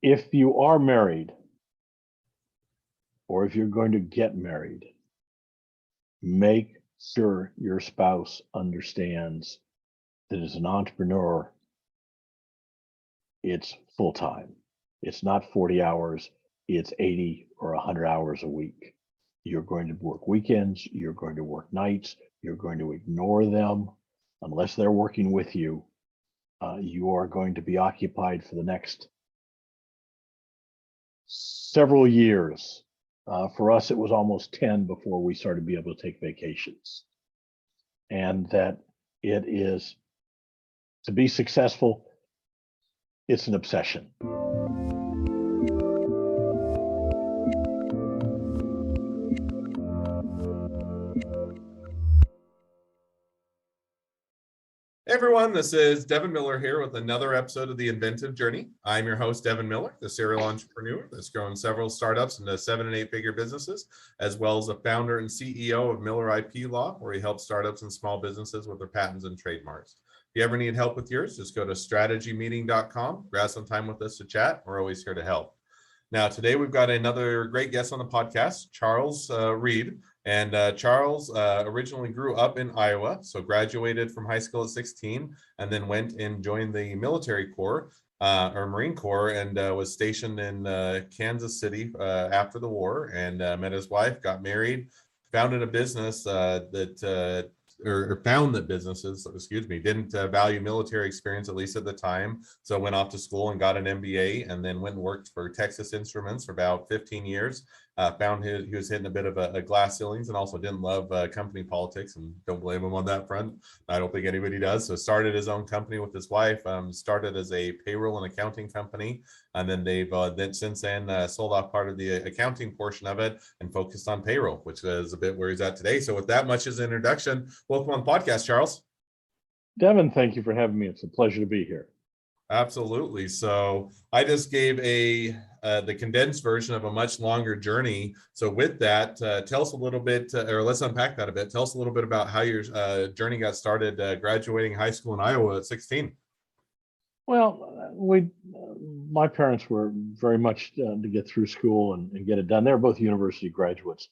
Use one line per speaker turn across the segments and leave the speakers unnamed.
if you are married, or if you're going to get married, make sure your spouse understands that as an entrepreneur, it's full time. It's not 40 hours, it's 80 or 100 hours a week. You're going to work weekends, you're going to work nights, you're going to ignore them unless they're working with you. You are going to be occupied for the next several years. For us, it was almost 10 before we started to be able to take vacations. And that it is, to be successful, it's an obsession.
Hey everyone, this is Devin Miller here with another episode of The Inventive Journey. I'm your host, Devin Miller, the serial entrepreneur that's grown several startups into 7- and 8-figure businesses, as well as the founder and CEO of Miller IP Law, where he helps startups and small businesses with their patents and trademarks. If you ever need help with yours, just go to strategymeeting.com, grab some time with us to chat. We're always here to help. Now, today we've got another great guest on the podcast, Charles Reed. And Charles originally grew up in Iowa, so graduated from high school at 16, and then went and joined the military corps or Marine Corps, and was stationed in Kansas City after the war, and met his wife, got married, founded a business found that businesses, didn't value military experience, at least at the time. So went off to school and got an MBA, and then went and worked for Texas Instruments for about 15 years. Found he was hitting a bit of a glass ceilings, and also didn't love company politics, and don't blame him on that front. I don't think anybody does. So started his own company with his wife, started as a payroll and accounting company. And then they've since then sold off part of the accounting portion of it and focused on payroll, which is a bit where he's at today. So with that much as an introduction, welcome on the podcast, Charles.
Devin, thank you for having me. It's a pleasure to be here.
Absolutely. So I just gave the condensed version of a much longer journey. So with that, tell us a little bit, or let's unpack that a bit. Tell us a little bit about how your journey got started graduating high school in Iowa at 16.
Well, my parents were very much to get through school and get it done. They're both university graduates,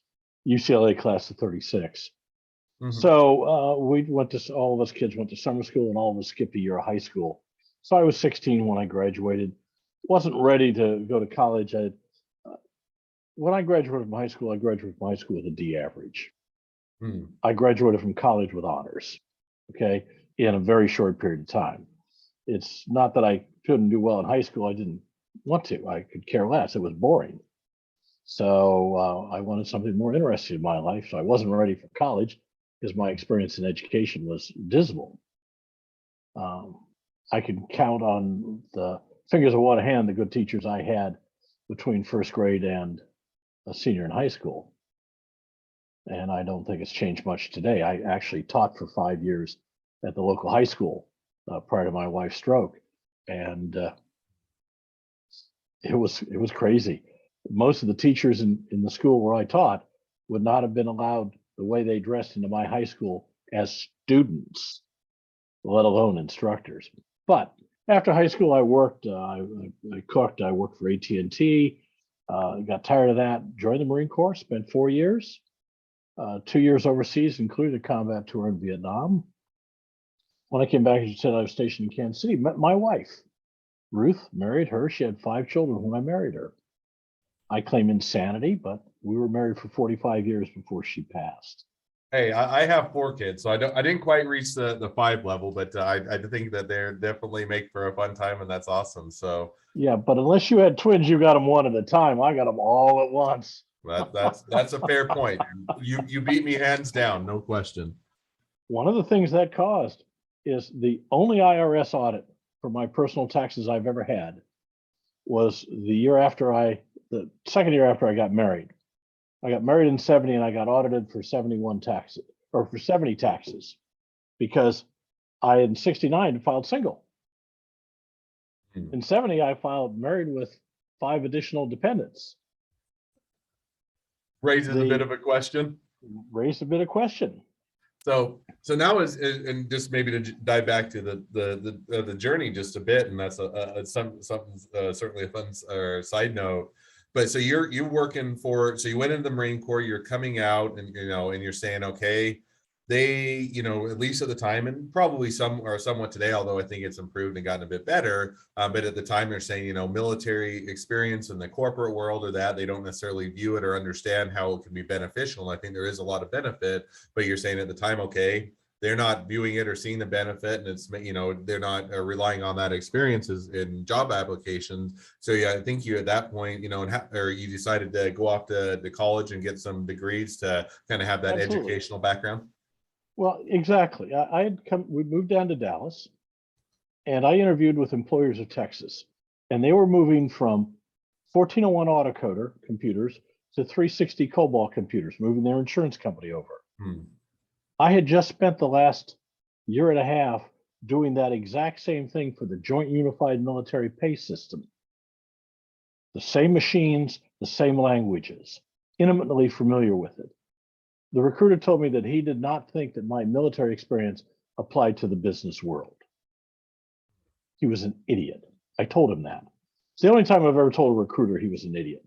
UCLA class of 36. Mm-hmm. So all of us kids went to summer school, and all of us skipped a year of high school. So I was 16 when I graduated. Wasn't ready to go to college. When I graduated from high school, I graduated from high school with a D average. I graduated from college with honors, okay, in a very short period of time. It's not that I couldn't do well in high school. I didn't want to. I could care less. It was boring. So I wanted something more interesting in my life. So I wasn't ready for college because my experience in education was dismal. I can count on the fingers of one hand the good teachers I had between first grade and a senior in high school. And I don't think it's changed much today. I actually taught for 5 years at the local high school prior to my wife's stroke. And it was crazy. Most of the teachers in the school where I taught would not have been allowed the way they dressed into my high school as students, let alone instructors. But after high school, I worked, I cooked, I worked for AT&T, got tired of that, joined the Marine Corps, spent 4 years, 2 years overseas, including a combat tour in Vietnam. When I came back, as you said, I was stationed in Kansas City, met my wife, Ruth, married her. She had 5 children when I married her. I claim insanity, but we were married for 45 years before she passed.
Hey, I have 4 kids, so I didn't quite reach the 5 level, but I think that they're definitely make for a fun time, and that's awesome. So
yeah, but unless you had twins, you got them one at a time. I got them all at once.
That's a fair point. You beat me hands down, no question.
One of the things that caused is the only IRS audit for my personal taxes I've ever had was the second year after I got married. I got married in 70 and I got audited for 71 taxes, or for 70 taxes, because I in 69 filed single. In 70, I filed married with 5 additional dependents.
Raises a bit of a question.
Raised a bit of question.
So now and just maybe to dive back to the journey just a bit, and that's something certainly a fun side note. But so you're working for, so you went into the Marine Corps, you're coming out, and and you're saying, okay, they, at least at the time, and probably some or somewhat today, although I think it's improved and gotten a bit better. But at the time, they're saying, military experience in the corporate world, or that they don't necessarily view it or understand how it can be beneficial. And I think there is a lot of benefit, but you're saying at the time, okay, they're not viewing it or seeing the benefit, and it's, they're not relying on that experiences in job applications. So yeah, I think you at that point, or you decided to go off to college and get some degrees to kind of have that
Absolutely.
educational background.
Well, exactly. We moved down to Dallas, and I interviewed with Employers of Texas, and they were moving from 1401 autocoder computers to 360 COBOL computers, moving their insurance company over. I had just spent the last year and a half doing that exact same thing for the Joint Unified Military Pay System. The same machines, the same languages, intimately familiar with it. The recruiter told me that he did not think that my military experience applied to the business world. He was an idiot. I told him that. It's the only time I've ever told a recruiter he was an idiot,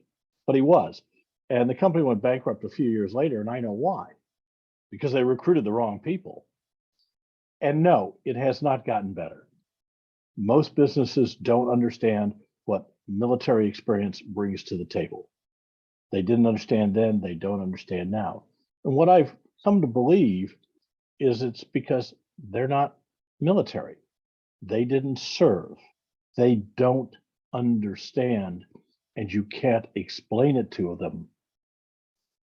but he was. And the company went bankrupt a few years later, and I know why. Because they recruited the wrong people. And no, it has not gotten better. Most businesses don't understand what military experience brings to the table. They didn't understand then, they don't understand now. And what I've come to believe is it's because they're not military. They didn't serve. They don't understand, and you can't explain it to them.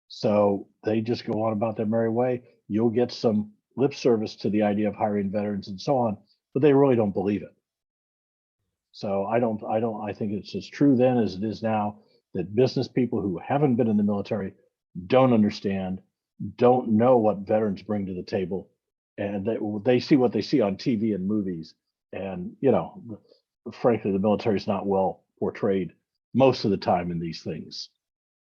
So they just go on about their merry way. You'll get some lip service to the idea of hiring veterans and so on, but they really don't believe it. So I think it's as true then as it is now that business people who haven't been in the military don't understand, don't know what veterans bring to the table, and they see what they see on TV and movies. And, frankly, the military is not well portrayed most of the time in these things.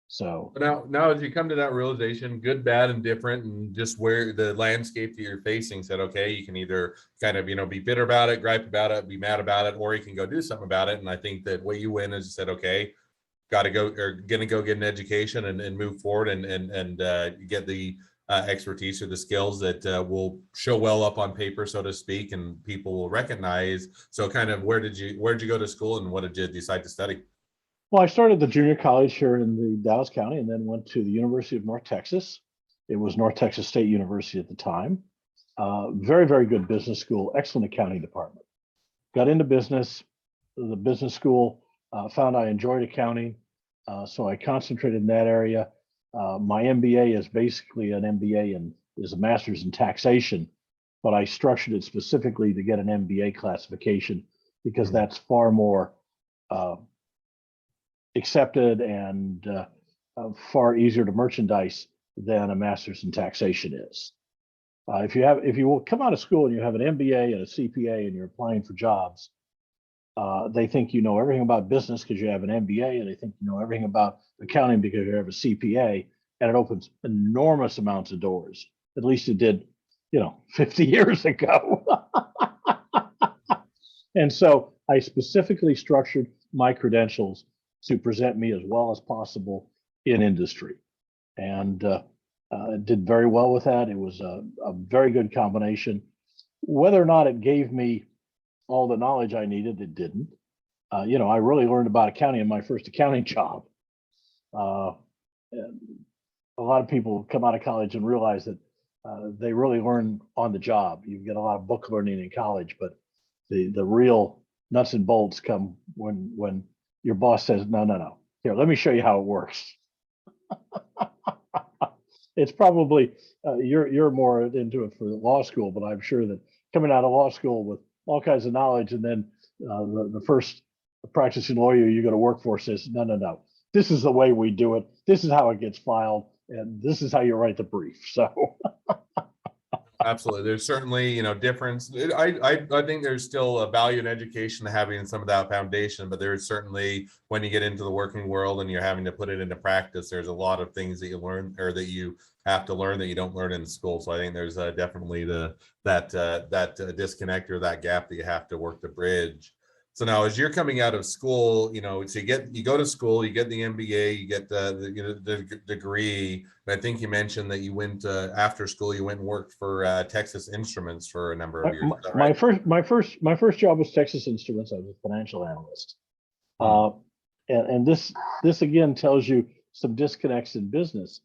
So
now as you come to that realization, good, bad, and different, and just where the landscape that you're facing, said, okay, you can either kind of, be bitter about it, gripe about it, be mad about it, or you can go do something about it. And I think that way you win is you said, okay, got to go, or gonna go get an education and move forward and get the expertise or the skills that will show well up on paper, so to speak, and people will recognize. So kind of where'd you go to school, and what did you decide to study?
Well, I started the junior college here in the Dallas County and then went to the University of North Texas. It was North Texas State University at the time. Very, very good business school, excellent accounting department. Got into business, the business school, found I enjoyed accounting. So I concentrated in that area. My MBA is basically an MBA and is a master's in taxation, but I structured it specifically to get an MBA classification because that's far more accepted and far easier to merchandise than a master's in taxation is. If you will come out of school and you have an MBA and a CPA and you're applying for jobs, they think you know everything about business because you have an MBA, and they think you know everything about accounting because you have a CPA, and it opens enormous amounts of doors. At least it did, 50 years ago. And so I specifically structured my credentials to present me as well as possible in industry, and did very well with that. It was a very good combination. Whether or not it gave me all the knowledge I needed, it didn't. I really learned about accounting in my first accounting job. A lot of people come out of college and realize that they really learn on the job. You get a lot of book learning in college, but the real nuts and bolts come when your boss says, no, here, let me show you how it works. It's probably you're more into it for law school, but I'm sure that coming out of law school with all kinds of knowledge, and then the first practicing lawyer you go to work for says, no, this is the way we do it. This is how it gets filed, and this is how you write the brief. So
Absolutely. There's certainly, difference. I think there's still a value in education having some of that foundation, but there's certainly when you get into the working world and you're having to put it into practice, there's a lot of things that you learn or that you have to learn that you don't learn in school. So I think there's definitely that disconnect or that gap that you have to work to bridge. So now, as you're coming out of school, so you go to school, you get the MBA, you get the degree. But I think you mentioned that you went after school, you went and worked for Texas Instruments for a number of years. Is that right?
My first job was Texas Instruments. I was a financial analyst. And this again tells you some disconnects in business.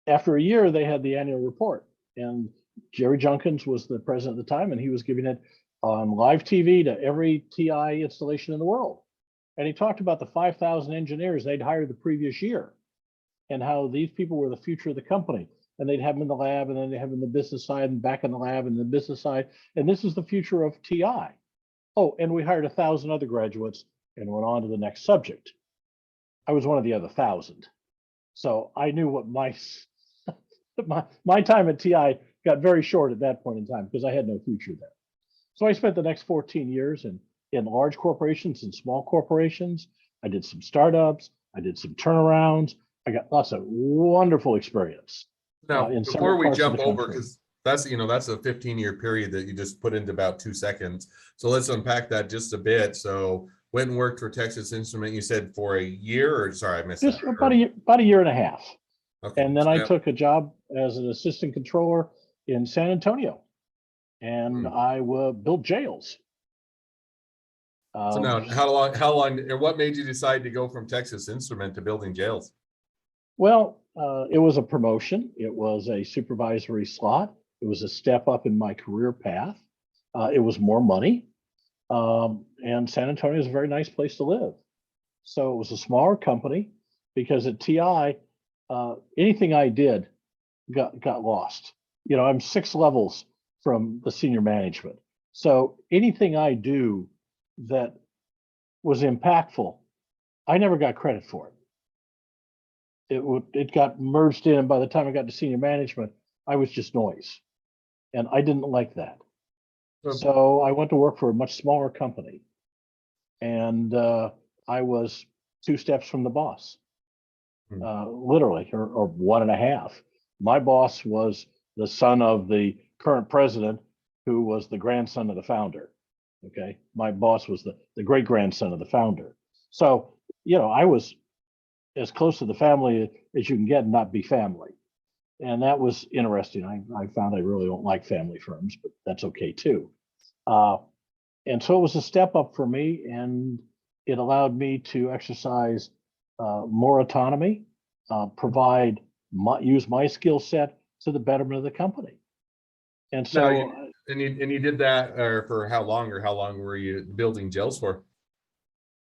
After a year, they had the annual report, and Jerry Junkins was the president at the time, and he was giving it on live TV to every TI installation in the world. And he talked about the 5,000 engineers they'd hired the previous year and how these people were the future of the company. And they'd have them in the lab, and then they have them in the business side and back in the lab and the business side. And this is the future of TI. Oh, and we hired 1,000 other graduates and went on to the next subject. I was one of the other 1,000. So I knew what my time at TI got very short at that point in time because I had no future there. So I spent the next 14 years in large corporations and small corporations. I did some startups. I did some turnarounds. I got lots of wonderful experience.
Now,
in
before
several
we
parts of
jump
the
over,
country.
because that's a 15-year period that you just put into about 2 seconds. So let's unpack that just a bit. So went and worked for Texas Instrument, you said for a year, or sorry, I missed
Just
that.
about a year and a half.
Okay.
And then
So
I
now-
took a job as an assistant controller in San Antonio, and I built jails.
So now, how long, or what made you decide to go from Texas Instrument to building jails?
Well, it was a promotion. It was a supervisory slot. It was a step up in my career path. It was more money. And San Antonio is a very nice place to live. So it was a smaller company because at TI, anything I did got lost. I'm 6 levels from the senior management. So anything I do that was impactful, I never got credit for it. It got merged in, and by the time I got to senior management, I was just noise, and I didn't like that. So I went to work for a much smaller company, and I was 2 steps from the boss, literally, or 1.5. My boss was the son of the current president, who was the grandson of the founder. Okay, my boss was the great grandson of the founder. So I was as close to the family as you can get and not be family. And that was interesting. I found I really don't like family firms, but that's okay too. And so it was a step up for me, and it allowed me to exercise more autonomy, use my skill set to the betterment of the company. And so,
you did that for how long, or how long were you building jails for?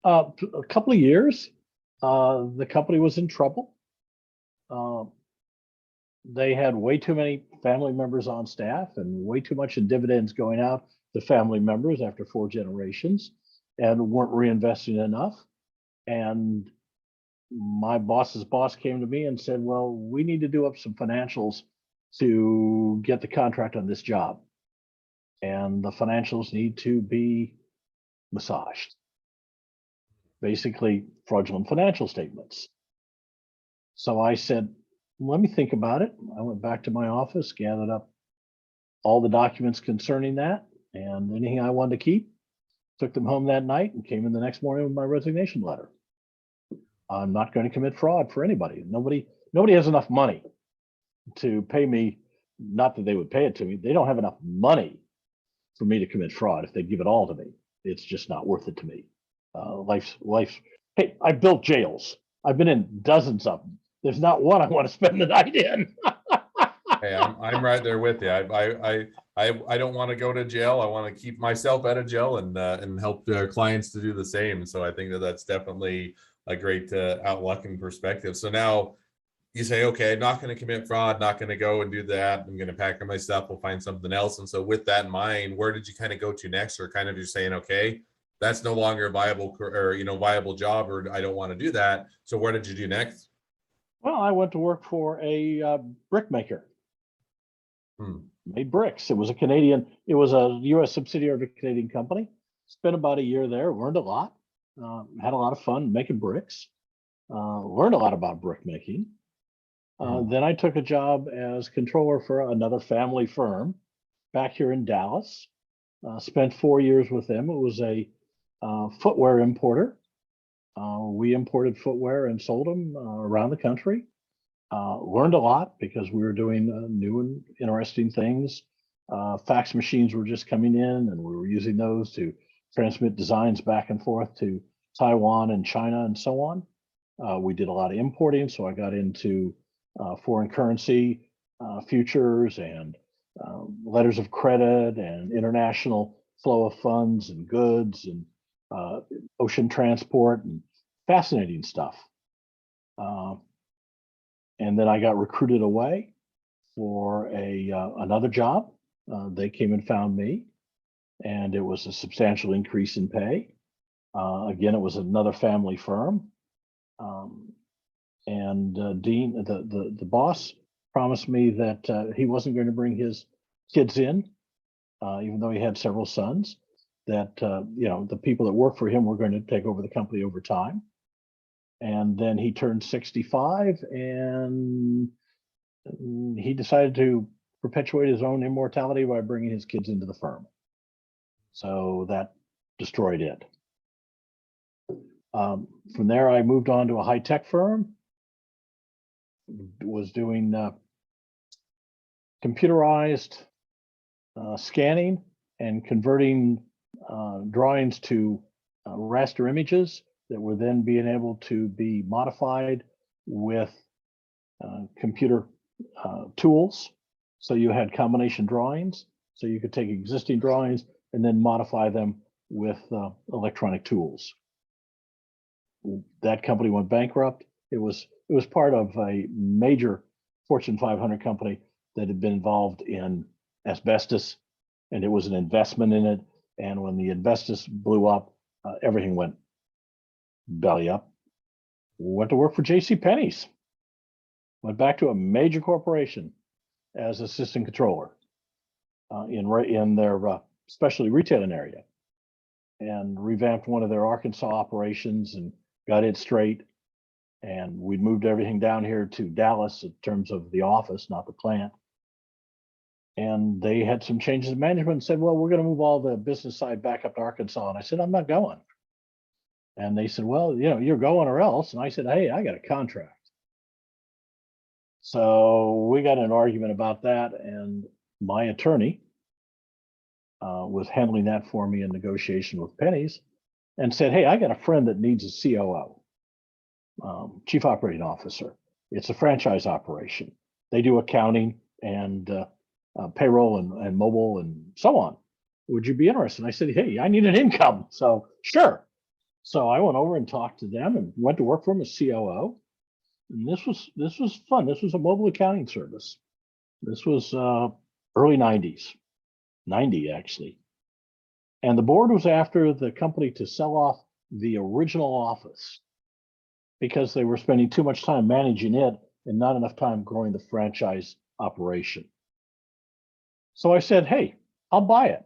a couple of years. The company was in trouble. They had way too many family members on staff and way too much in dividends going out to family members after 4 generations, and weren't reinvesting enough. And my boss's boss came to me and said, well, we need to do up some financials to get the contract on this job. And the financials need to be massaged. Basically, fraudulent financial statements. So I said, let me think about it. I went back to my office, gathered up all the documents concerning that and anything I wanted to keep, took them home that night, and came in the next morning with my resignation letter. I'm not going to commit fraud for anybody. Nobody has enough money to pay me. Not that they would pay it to me. They don't have enough money for me to commit fraud. If they give it all to me, it's just not worth it to me. Life's. Hey, I built jails. I've been in dozens of them. There's not one I want to spend the night in.
Hey, I'm right there with you. I don't want to go to jail. I want to keep myself out of jail and help clients to do the same. So I think that's definitely a great outlook and perspective. So now you say, okay, I'm not going to commit fraud, not going to go and do that. I'm going to pack up my stuff. We'll find something else. And so with that in mind, where did you kind of go to next, or kind of just saying, okay, that's no longer a viable or viable job, or I don't want to do that. So where did you do next?
Well, I went to work for a brick maker. Made bricks. It was a U.S. subsidiary of a Canadian company. Spent about a year there, learned a lot, had a lot of fun making bricks, learned a lot about brick making. Then I took a job as controller for another family firm back here in Dallas. Spent 4 years with them. It was a footwear importer. We imported footwear and sold them around the country. Learned a lot because we were doing new and interesting things. Fax machines were just coming in, and we were using those to transmit designs back and forth to Taiwan and China and so on. We did a lot of importing, so I got into foreign currency futures and letters of credit and international flow of funds and goods and ocean transport and fascinating stuff. And then I got recruited away for another job. They came and found me, and it was a substantial increase in pay. Again, it was another family firm. Dean, the boss, promised me that he wasn't going to bring his kids in, even though he had several sons. That the people that work for him were going to take over the company over time. And then he turned 65, and he decided to perpetuate his own immortality by bringing his kids into the firm. So that destroyed it. From there, I moved on to a high-tech firm. Was doing computerized scanning and converting drawings to raster images that were then being able to be modified with computer tools. So you had combination drawings, so you could take existing drawings and then modify them with electronic tools. That company went bankrupt. It was part of a major Fortune 500 company that had been involved in asbestos, and it was an investment in it. And when the asbestos blew up, everything went belly up. Went to work for J.C. Penney's. Went back to a major corporation as assistant controller in their specialty retailing area, and revamped one of their Arkansas operations and got it straight. And we moved everything down here to Dallas in terms of the office, not the plant. And they had some changes in management and said, well, we're going to move all the business side back up to Arkansas. And I said, I'm not going. And they said, well, you're going or else. And I said, hey, I got a contract. So we got in an argument about that. And my attorney was handling that for me in negotiation with Penny's, and said, hey, I got a friend that needs a COO. Chief Operating Officer. It's a franchise operation. They do accounting and payroll and mobile and so on. Would you be interested? I said, hey, I need an income. So sure. So I went over and talked to them and went to work for them as COO. And this was fun. This was a mobile accounting service. This was early 90s, 90 actually. And the board was after the company to sell off the original office because they were spending too much time managing it and not enough time growing the franchise operation. So I said, hey, I'll buy it.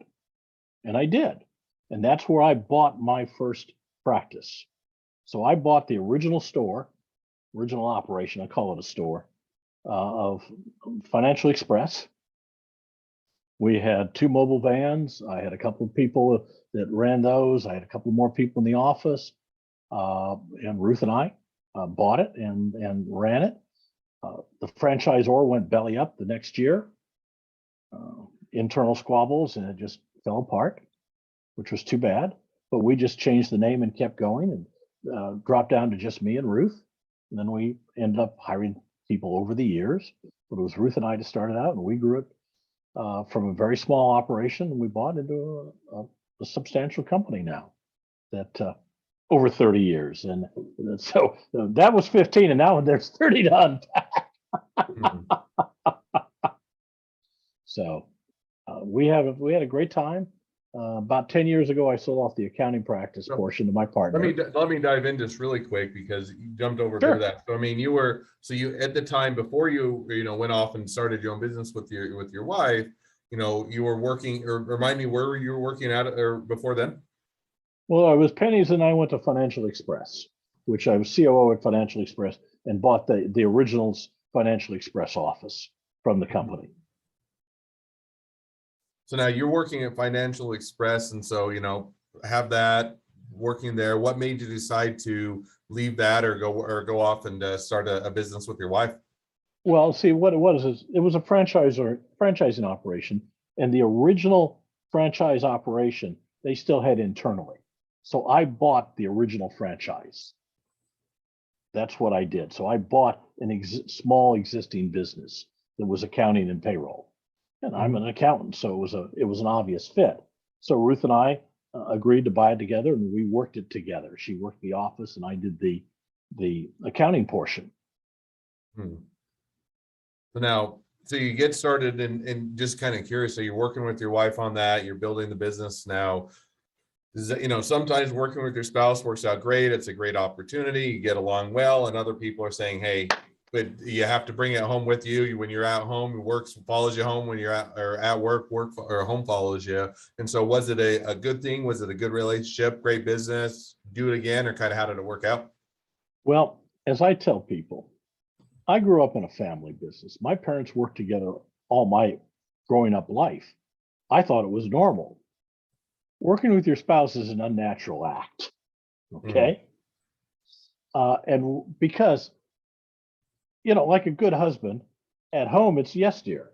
And I did. And that's where I bought my first practice. So I bought the original store, original operation, I call it a store, of Financial Express. We had 2 mobile vans. I had a couple of people that ran those. I had a couple more people in the office. And Ruth and I bought it and ran it. The franchisor went belly up the next year. Internal squabbles, and it just fell apart, which was too bad. But we just changed the name and kept going, and dropped down to just me and Ruth. And then we ended up hiring people over the years. But it was Ruth and I that started out, and we grew it from a very small operation, and we bought into a substantial company now that over 30 years. And so that was 15, and now there's 30 to unpack. So we had a great time. About 10 years ago, I sold off the accounting practice
So,
portion to my partner.
let me dive in just really quick because you jumped over a bit
Sure.
of that. So I mean, you at the time before you went off and started your own business with your wife, you were working, or remind me where you were working at or before then?
Well, I was pennies and I went to Financial Express, which I was COO at Financial Express and bought the original Financial Express office from the company.
So now you're working at Financial Express, and so have that working there. What made you decide to leave that or go off and start a business with your wife?
Well, see, what it was is it was a franchising operation, and the original franchise operation they still had internally. So I bought the original franchise. That's what I did. So I bought an small existing business that was accounting and payroll, and I'm an accountant, so it was an obvious fit. So Ruth and I agreed to buy it together, and we worked it together. She worked the office, and I did the accounting portion.
Hmm. So you get started and just kind of curious. So you're working with your wife on that. You're building the business now. Sometimes working with your spouse works out great. It's a great opportunity. You get along well, and other people are saying, "Hey, but you have to bring it home with you when you're at home. Work follows you home when you're at work or home follows you." And so, was it a good thing? Was it a good relationship? Great business? Do it again, or kind of how did it work out?
Well, as I tell people, I grew up in a family business. My parents worked together all my growing up life. I thought it was normal. Working with your spouse is an unnatural act. Okay. And because, like a good husband, at home, it's yes, dear.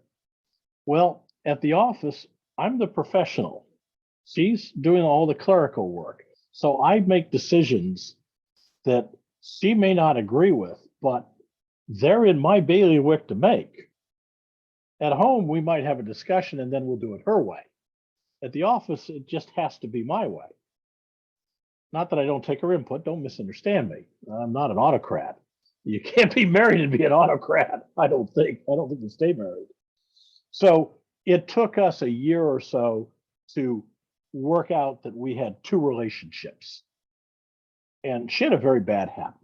Well, at the office, I'm the professional. She's doing all the clerical work. So I make decisions that she may not agree with, but they're in my bailiwick to make. At home, we might have a discussion and then we'll do it her way. At the office, it just has to be my way. Not that I don't take her input, don't misunderstand me. I'm not an autocrat. You can't be married and be an autocrat, I don't think. I don't think you stay married. So it took us a year or so to work out that we had two relationships. And she had a very bad habit.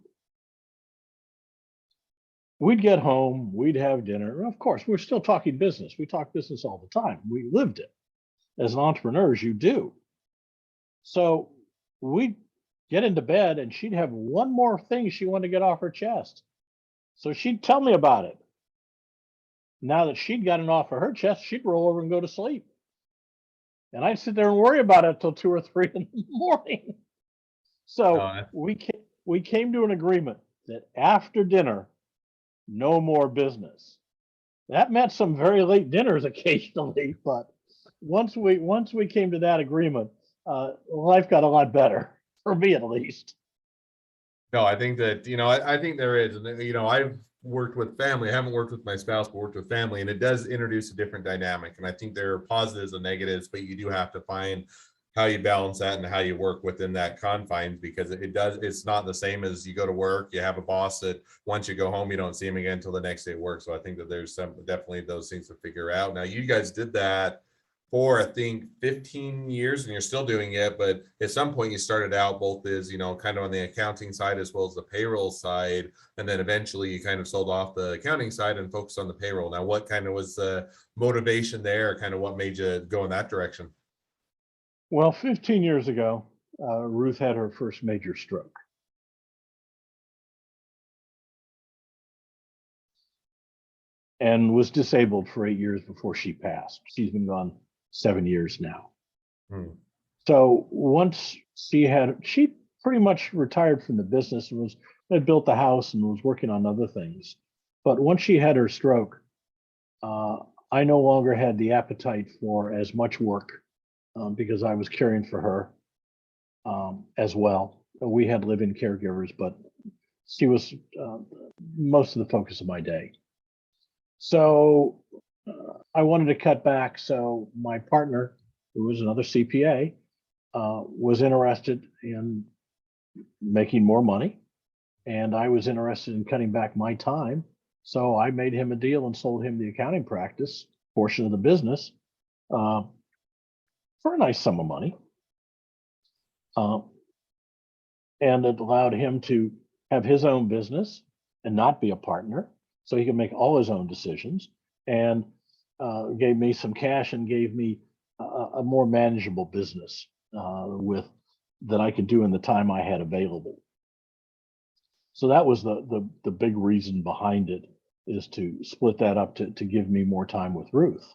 We'd get home, we'd have dinner. Of course, we're still talking business. We talk business all the time. We lived it. As an entrepreneur, as you do. So we'd get into bed and she'd have one more thing she wanted to get off her chest. So she'd tell me about it. Now that she'd gotten off of her chest, she'd roll over and go to sleep. And I'd sit there and worry about it till 2 or 3 in the morning. So we came to an agreement that after dinner, no more business. That meant some very late dinners occasionally, but once we came to that agreement, life got a lot better for me, at least.
No, I think that I think there is, and I've worked with family. I haven't worked with my spouse, but worked with family, and it does introduce a different dynamic. And I think there are positives and negatives, but you do have to find how you balance that and how you work within that confines, because it's not the same as you go to work, you have a boss that once you go home, you don't see him again until the next day at work. So I think that there's definitely those things to figure out. Now you guys did that for, I think, 15 years, and you're still doing it, but at some point you started out both as, kind of on the accounting side as well as the payroll side. And then eventually you kind of sold off the accounting side and focused on the payroll. Now, what kind of was the motivation there? Kind of what made you go in that direction?
Well, 15 years ago, Ruth had her first major stroke. And was disabled for 8 years before she passed. She's been gone 7 years now. So once she pretty much retired from the business and had built the house and was working on other things. But once she had her stroke, I no longer had the appetite for as much work because I was caring for her as well. We had live-in caregivers, but she was most of the focus of my day. So I wanted to cut back. So my partner, who was another CPA, was interested in making more money. And I was interested in cutting back my time. So I made him a deal and sold him the accounting practice portion of the business for a nice sum of money. And it allowed him to have his own business and not be a partner, so he could make all his own decisions, and gave me some cash and gave me a more manageable business with that I could do in the time I had available. So that was the big reason behind it, is to split that up to give me more time with Ruth.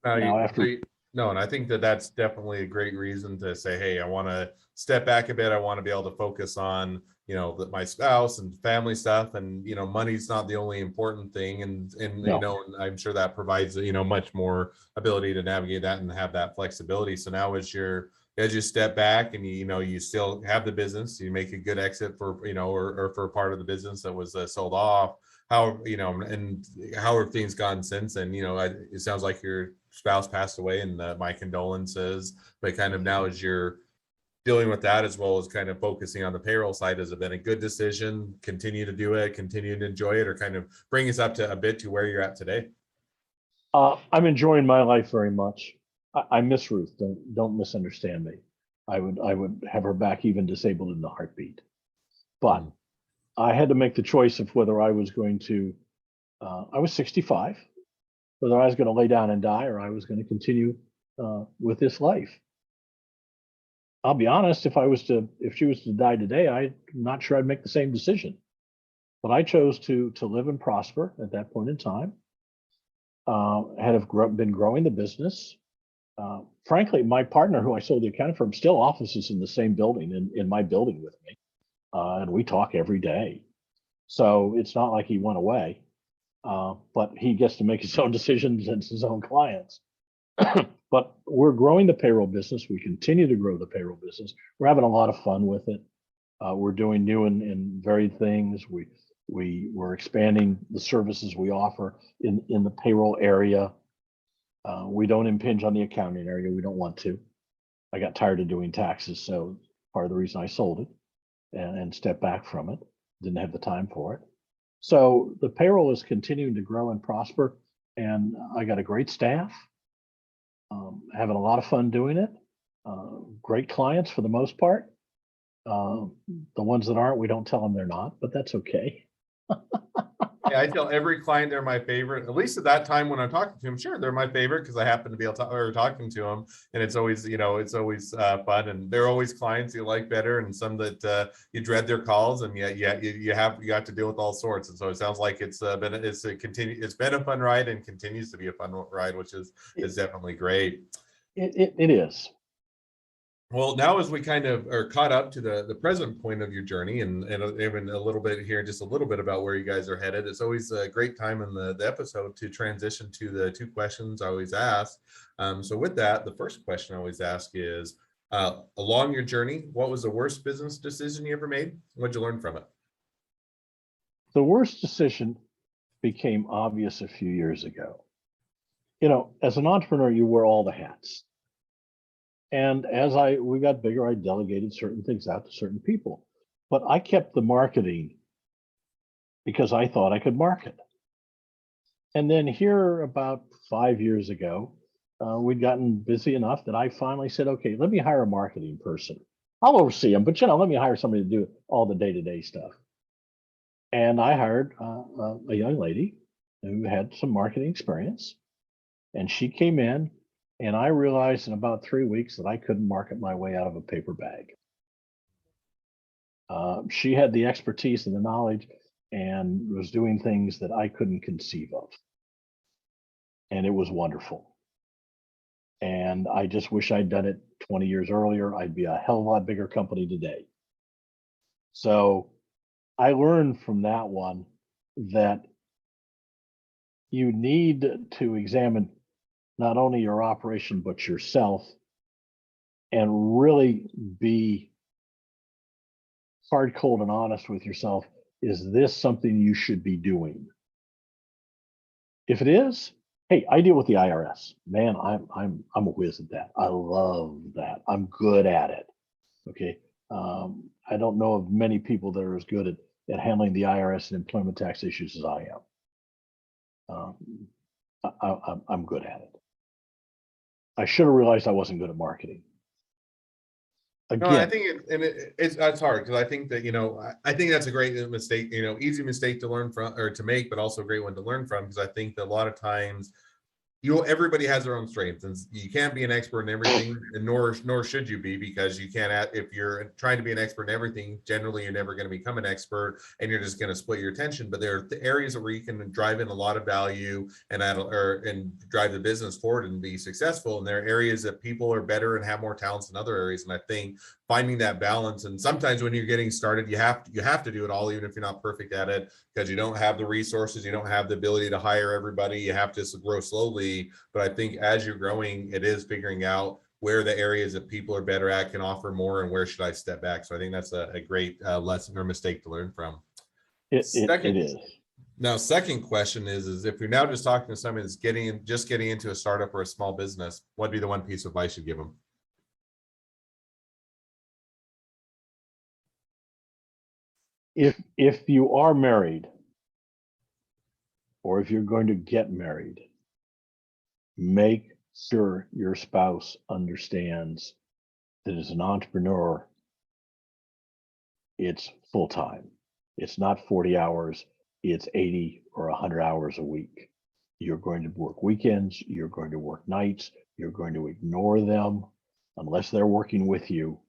Now, after
No, and I think that that's definitely a great reason to say, hey, I want to step back a bit. I want to be able to focus on, my spouse and family stuff, and, money's not the only important thing. And
No.
and I'm sure that provides, much more ability to navigate that and have that flexibility. So now as you step back and you still have the business, you make a good exit for, or for part of the business that was sold off. And how have things gone since? And, it sounds like your spouse passed away, and my condolences, but kind of now as you're dealing with that, as well as kind of focusing on the payroll side, has it been a good decision? Continue to do it, continue to enjoy it, or kind of bring us up to a bit to where you're at today?
I'm enjoying my life very much. I miss Ruth. Don't misunderstand me. I would have her back, even disabled, in the heartbeat. But I had to make the choice of whether I was going to. I was 65. Whether I was going to lay down and die, or I was going to continue with this life. I'll be honest. If she was to die today, I'm not sure I'd make the same decision. But I chose to live and prosper at that point in time. Been growing the business. Frankly, my partner, who I sold the accounting firm, still offices in the same building, in my building with me, and we talk every day. So it's not like he went away, but he gets to make his own decisions and his own clients. But we're growing the payroll business. We continue to grow the payroll business. We're having a lot of fun with it. We're doing new and varied things. We're expanding the services we offer in the payroll area. We don't impinge on the accounting area. We don't want to. I got tired of doing taxes, so part of the reason I sold it and stepped back from it. Didn't have the time for it. So the payroll is continuing to grow and prosper, and I got a great staff. Having a lot of fun doing it. Great clients for the most part. The ones that aren't, we don't tell them they're not, but that's okay.
Yeah, I tell every client they're my favorite, at least at that time when I'm talking to them. Sure, they're my favorite because I happen to be talking to them, and it's always, fun. And they're always clients you like better, and some that you dread their calls, and you have to deal with all sorts. And so it sounds like it's been a fun ride and continues to be a fun ride, which is definitely great.
It is.
Well, now as we kind of are caught up to the present point of your journey, and even a little bit here, just a little bit about where you guys are headed, it's always a great time in the episode to transition to the two questions I always ask. So with that, the first question I always ask is, along your journey, what was the worst business decision you ever made? What'd you learn from it?
The worst decision became obvious a few years ago. As an entrepreneur, you wear all the hats. And as we got bigger, I delegated certain things out to certain people. But I kept the marketing because I thought I could market. And then here, about 5 years ago, we'd gotten busy enough that I finally said, okay, let me hire a marketing person. I'll oversee them, but let me hire somebody to do all the day-to-day stuff. And I hired a young lady who had some marketing experience, and she came in. And I realized in about 3 weeks that I couldn't market my way out of a paper bag. She had the expertise and the knowledge and was doing things that I couldn't conceive of. And it was wonderful. And I just wish I'd done it 20 years earlier. I'd be a hell of a lot bigger company today. So I learned from that one that you need to examine not only your operation, but yourself, and really be hard, cold, and honest with yourself. Is this something you should be doing? If it is, hey, I deal with the IRS. Man, I'm a whiz at that. I love that. I'm good at it. Okay. I don't know of many people that are as good at handling the IRS and employment tax issues as I am. I'm good at it. I should have realized I wasn't good at marketing.
No, I
Again,
think it's hard because I think that, I think that's a great mistake, easy mistake to learn from or to make, but also a great one to learn from, because I think that a lot of times everybody has their own strengths, and you can't be an expert in everything, and nor should you be, because you can't. If you're trying to be an expert in everything, generally you're never going to become an expert, and you're just going to split your attention. But there are areas where you can drive in a lot of value and drive the business forward and be successful. And there are areas that people are better and have more talents in other areas. And I think finding that balance, and sometimes when you're getting started, you have to do it all, even if you're not perfect at it, because you don't have the resources, you don't have the ability to hire everybody. You have to grow slowly. But I think as you're growing, it is figuring out where the areas that people are better at can offer more, and where should I step back. So I think that's a great lesson or mistake to learn from.
it is.
Now, second question is if you're now just talking to someone that's getting into a startup or a small business, what would be the one piece of advice you'd give them?
If you are married, or if you're going to get married, make sure your spouse understands that as an entrepreneur, it's full time. It's not 40 hours, it's 80 or 100 hours a week. You're going to work weekends, you're going to work nights, you're going to ignore them unless they're working with you.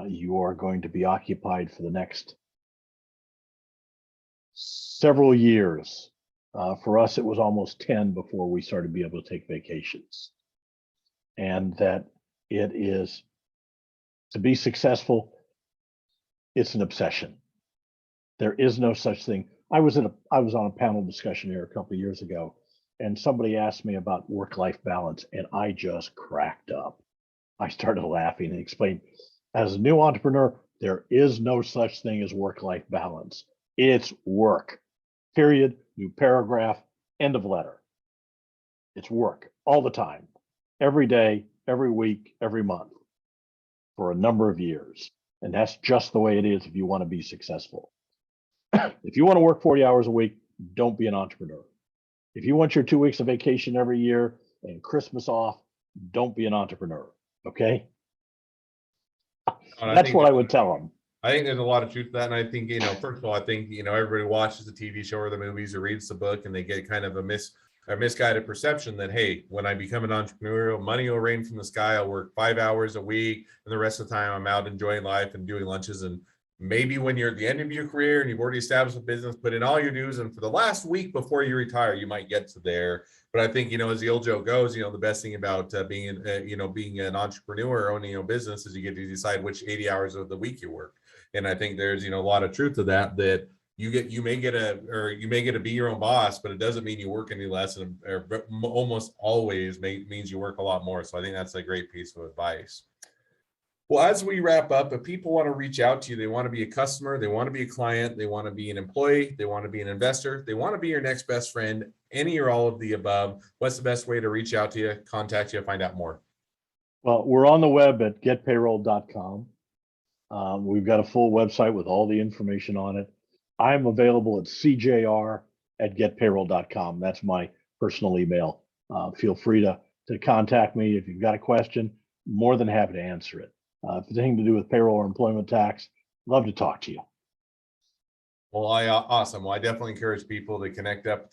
You are going to be occupied for the next several years. For us, it was almost 10 before we started to be able to take vacations. And that it is, to be successful, it's an obsession. There is no such thing. I was on a panel discussion here a couple of years ago, and somebody asked me about work-life balance, and I just cracked up. I started laughing and explained, as a new entrepreneur, there is no such thing as work-life balance. It's work, period, new paragraph, end of letter. It's work all the time, every day, every week, every month, for a number of years. And that's just the way it is if you want to be successful. If you want to work 40 hours a week, don't be an entrepreneur. If you want your 2 weeks of vacation every year and Christmas off, don't be an entrepreneur. Okay? That's what I would tell them.
I think there's a lot of truth to that. And I think, first of all, I think, everybody watches the TV show or the movies or reads the book, and they get kind of a misguided perception that, hey, when I become an entrepreneur, money will rain from the sky. I'll work 5 hours a week, and the rest of the time I'm out enjoying life and doing lunches. And maybe when you're at the end of your career and you've already established a business, put in all your dues, and for the last week before you retire, you might get to there. But I think, as the old joke goes, the best thing about being an entrepreneur or owning your own business is you get to decide which 80 hours of the week you work. And I think there's, a lot of truth to that you may get to be your own boss, but it doesn't mean you work any less, and almost always means you work a lot more. So I think that's a great piece of advice. Well, as we wrap up, if people want to reach out to you, they want to be a customer, they want to be a client, they want to be an employee, they want to be an investor, they want to be your next best friend, any or all of the above, what's the best way to reach out to you, contact you, find out more?
Well, we're on the web at getpayroll.com. We've got a full website with all the information on it. I'm available at cjr@getpayroll.com. That's my personal email. Feel free to contact me if you've got a question. More than happy to answer it. If it's anything to do with payroll or employment tax, love to talk to you.
Well, awesome. Well, I definitely encourage people to connect up,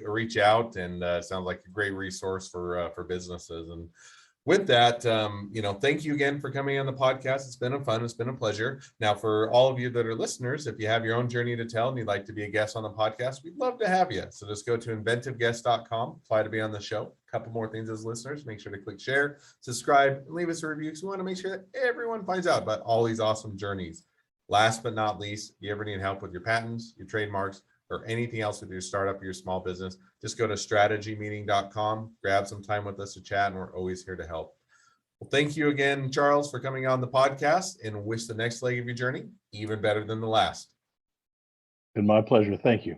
reach out, and sounds like a great resource for businesses. And with that, thank you again for coming on the podcast. It's been fun. It's been a pleasure. Now, for all of you that are listeners, if you have your own journey to tell and you'd like to be a guest on the podcast, we'd love to have you. So just go to inventiveguest.com, apply to be on the show. A couple more things as listeners. Make sure to click share, subscribe, and leave us a review, because we want to make sure that everyone finds out about all these awesome journeys. Last but not least, if you ever need help with your patents, your trademarks, or anything else with your startup or your small business, just go to strategymeeting.com, grab some time with us to chat, and we're always here to help. Well, thank you again, Charles, for coming on the podcast, and wish the next leg of your journey even better than the last.
Been my pleasure. Thank you.